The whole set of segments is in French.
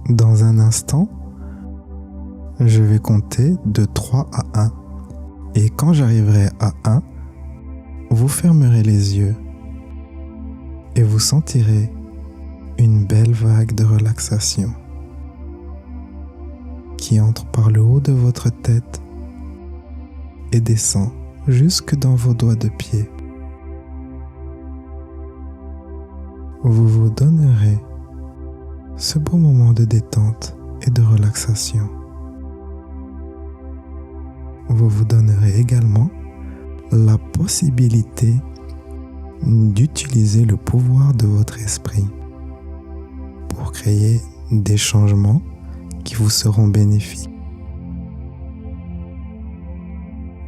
Dans un instant, je vais compter de 3 à 1. Et quand j'arriverai à 1, vous fermerez les yeux et vous sentirez une belle vague de relaxation qui entre par le haut de votre tête et descend jusque dans vos doigts de pied. Vous vous donnerez ce beau moment de détente et de relaxation. Vous vous donnerez également la possibilité d'utiliser le pouvoir de votre esprit pour créer des changements qui vous seront bénéfiques.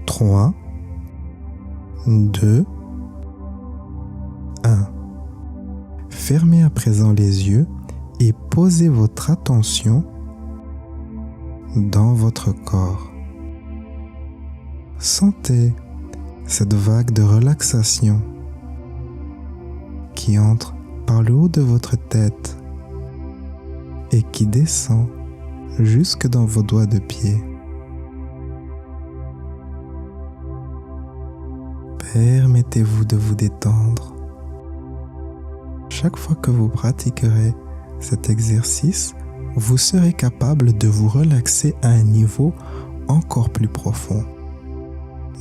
3, 2, 1. Fermez à présent les yeux et posez votre attention dans votre corps. Sentez cette vague de relaxation qui entre par le haut de votre tête et qui descend jusque dans vos doigts de pied. Permettez-vous de vous détendre. Chaque fois que vous pratiquerez cet exercice, vous serez capable de vous relaxer à un niveau encore plus profond.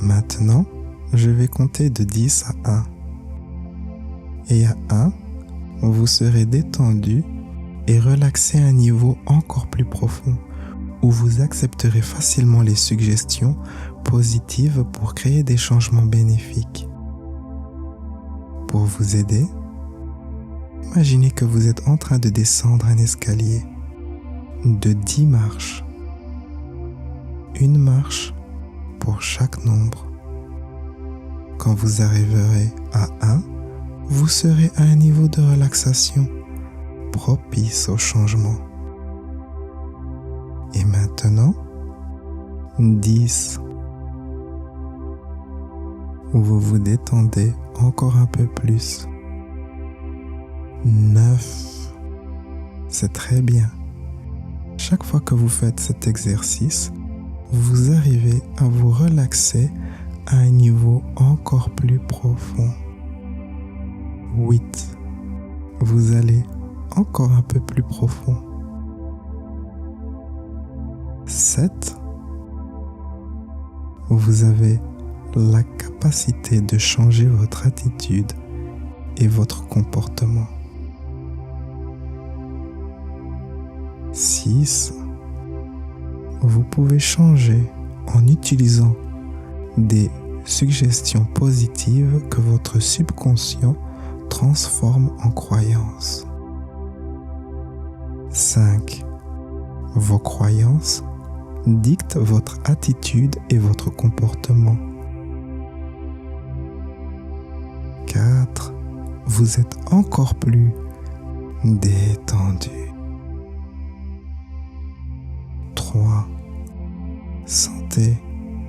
Maintenant, je vais compter de 10 à 1. Et à 1, vous serez détendu et relaxé à un niveau encore plus profond où vous accepterez facilement les suggestions positives pour créer des changements bénéfiques. Pour vous aider, imaginez que vous êtes en train de descendre un escalier de 10 marches. Une marche pour chaque nombre. Quand vous arriverez à 1, vous serez à un niveau de relaxation propice au changement. Et maintenant, 10. Vous vous détendez encore un peu plus. 9. C'est très bien. Chaque fois que vous faites cet exercice, vous arrivez à vous relaxer à un niveau encore plus profond. 8. Vous allez encore un peu plus profond. 7. Vous avez la capacité de changer votre attitude et votre comportement. 6. Vous pouvez changer en utilisant des suggestions positives que votre subconscient transforme en croyances. 5. Vos croyances dictent votre attitude et votre comportement. 4. Vous êtes encore plus détendu. 3. Sentez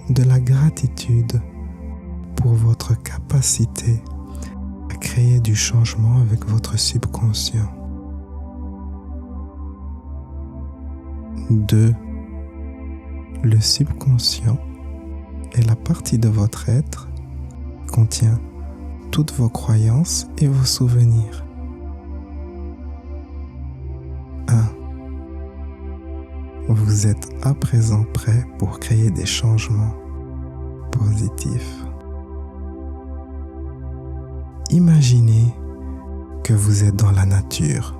de la gratitude pour votre capacité à créer du changement avec votre subconscient. 2. Le subconscient est la partie de votre être qui contient toutes vos croyances et vos souvenirs. 1. Vous êtes à présent prêt pour créer des changements positifs. Imaginez que vous êtes dans la nature.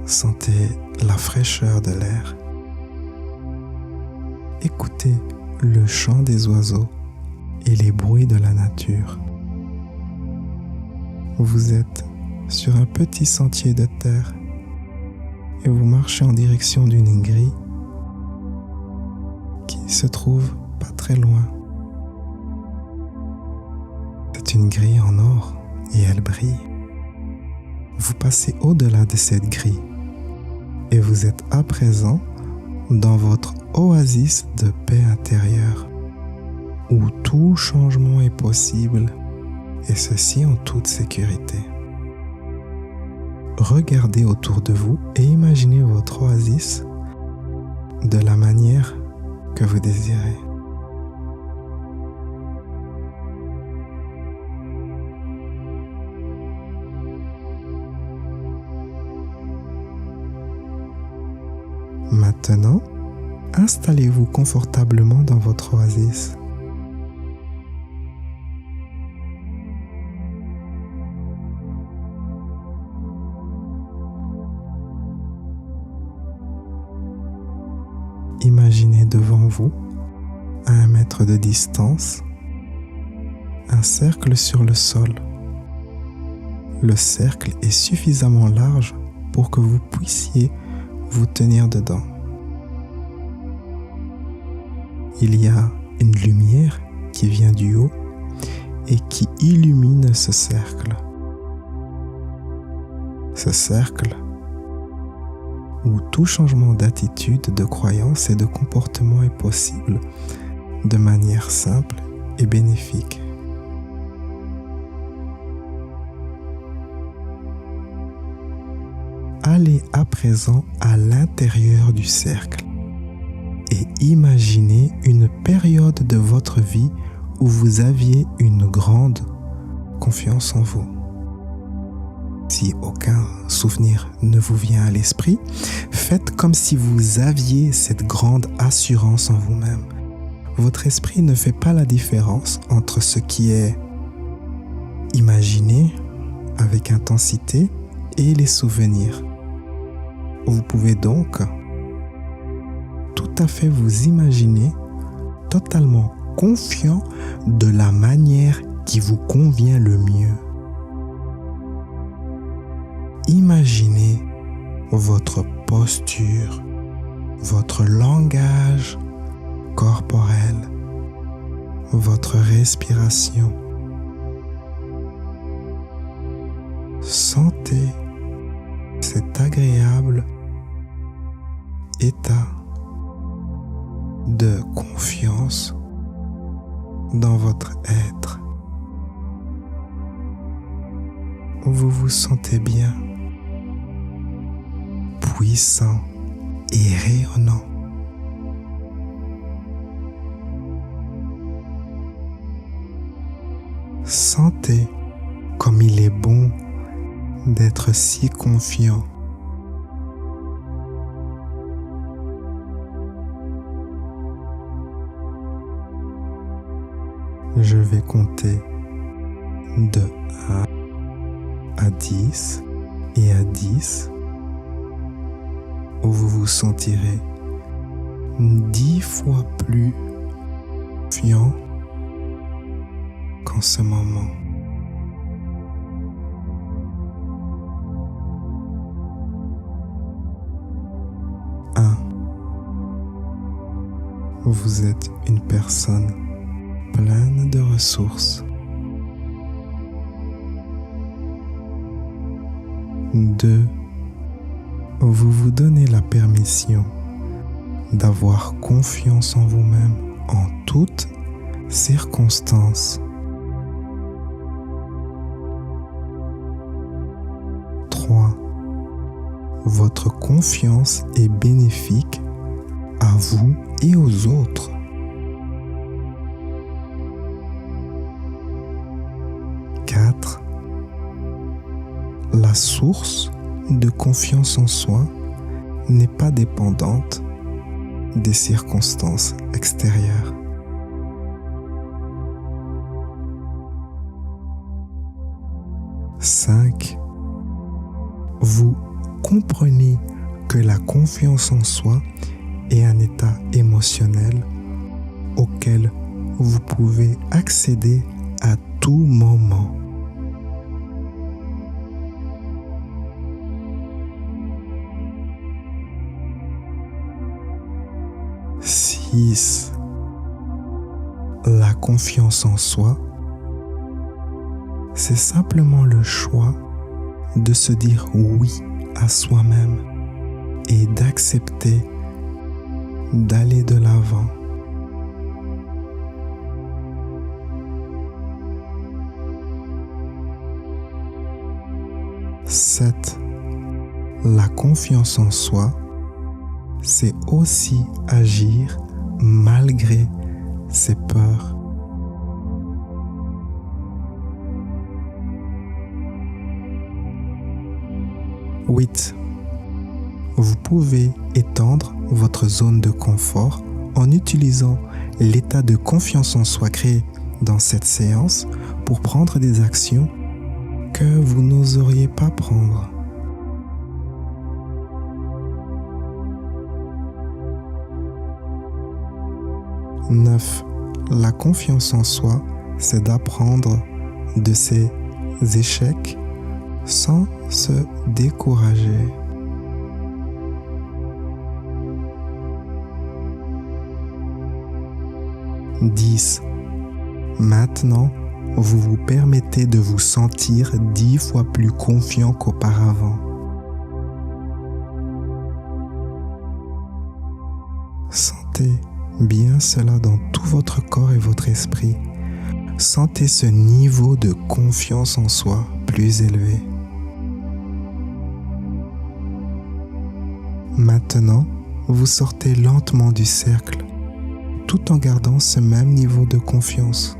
Sentez la fraîcheur de l'air. Écoutez le chant des oiseaux et les bruits de la nature. Vous êtes sur un petit sentier de terre et vous marchez en direction d'une grille qui se trouve pas très loin. C'est une grille en or et elle brille. Vous passez au-delà de cette grille et vous êtes à présent dans votre oasis de paix intérieure où tout changement est possible et ceci en toute sécurité. regardez autour de vous et imaginez votre oasis de la manière que vous désirez. Maintenant, installez-vous confortablement dans votre oasis. Imaginez devant vous, à 1 mètre de distance, un cercle sur le sol. Le cercle est suffisamment large pour que vous puissiez vous tenir dedans. Il y a une lumière qui vient du haut et qui illumine ce cercle. Ce cercle où tout changement d'attitude, de croyance et de comportement est possible de manière simple et bénéfique. Allez à présent à l'intérieur du cercle et imaginez une période de votre vie où vous aviez une grande confiance en vous. Si aucun souvenir ne vous vient à l'esprit, faites comme si vous aviez cette grande assurance en vous-même. Votre esprit ne fait pas la différence entre ce qui est imaginé avec intensité et les souvenirs. Vous pouvez donc tout à fait vous imaginer totalement confiant de la manière qui vous convient le mieux. Imaginez votre posture, votre langage corporel, votre respiration. Sentez cet agréable état de confiance dans votre être. Vous vous sentez bien, puissant et rayonnant. Sentez comme il est bon d'être si confiant. Je vais compter de 1 à 10 et à 10 où vous vous sentirez 10 fois plus confiant qu'en ce moment. 1. Vous êtes une personne pleine de ressources. 2. Vous vous donnez la permission d'avoir confiance en vous-même en toutes circonstances. 3. Votre confiance est bénéfique à vous et aux autres. 4. La source de confiance en soi n'est pas dépendante des circonstances extérieures. 5. Vous comprenez que la confiance en soi est un état émotionnel auquel vous pouvez accéder à tout moment. 6. La confiance en soi, c'est simplement le choix de se dire oui à soi-même et d'accepter d'aller de l'avant. 7. la confiance en soi, c'est aussi agir malgré ses peurs. Huit. Vous pouvez étendre votre zone de confort en utilisant l'état de confiance en soi créé dans cette séance pour prendre des actions que vous n'oseriez pas prendre. 9. La confiance en soi, c'est d'apprendre de ses échecs sans se décourager. 10. Maintenant, vous vous permettez de vous sentir 10 fois plus confiant qu'auparavant. Sentez bien cela dans tout votre corps et votre esprit. Sentez ce niveau de confiance en soi plus élevé. Maintenant, vous sortez lentement du cercle, tout en gardant ce même niveau de confiance.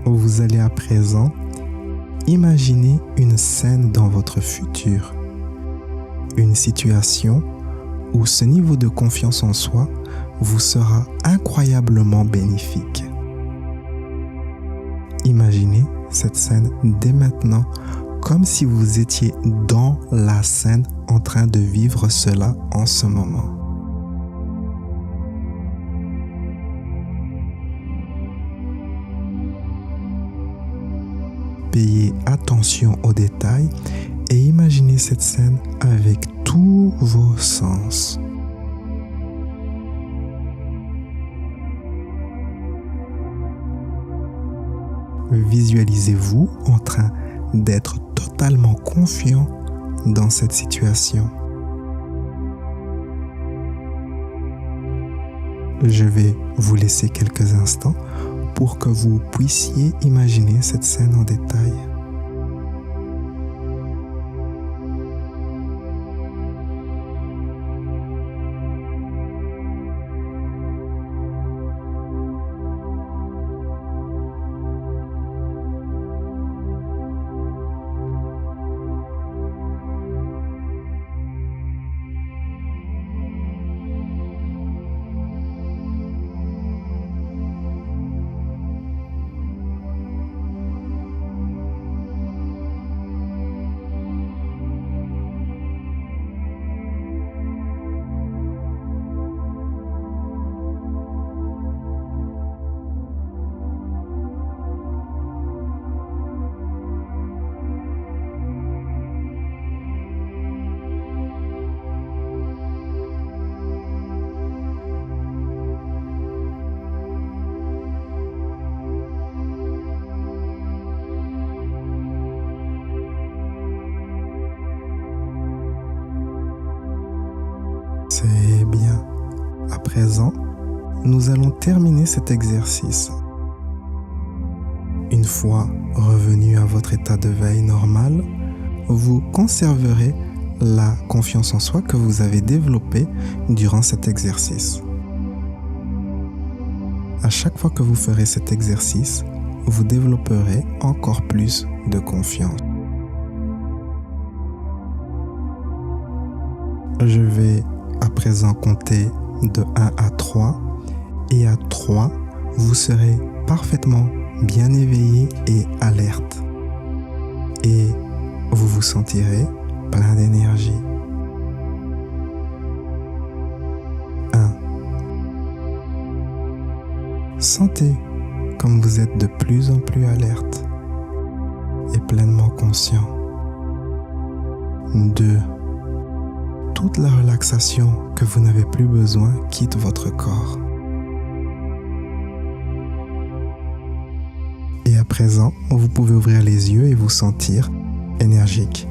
Vous allez à présent imaginer une scène dans votre futur, une situation où ce niveau de confiance en soi vous sera incroyablement bénéfique. Imaginez cette scène dès maintenant comme si vous étiez dans la scène en train de vivre cela en ce moment. Payez attention aux détails et imaginez cette scène avec tous vos sens. Visualisez-vous en train d'être totalement confiant dans cette situation. Je vais vous laisser quelques instants pour que vous puissiez imaginer cette scène en détail. C'est bien. À présent, nous allons terminer cet exercice. Une fois revenu à votre état de veille normal, vous conserverez la confiance en soi que vous avez développée durant cet exercice. À chaque fois que vous ferez cet exercice, vous développerez encore plus de confiance. Je vais à présent compter de 1 à 3 et à 3, vous serez parfaitement bien éveillé et alerte et vous vous sentirez plein d'énergie. 1. Sentez comme vous êtes de plus en plus alerte et pleinement conscient. 2. Toute la relaxation que vous n'avez plus besoin quitte votre corps. Et à présent, vous pouvez ouvrir les yeux et vous sentir énergique.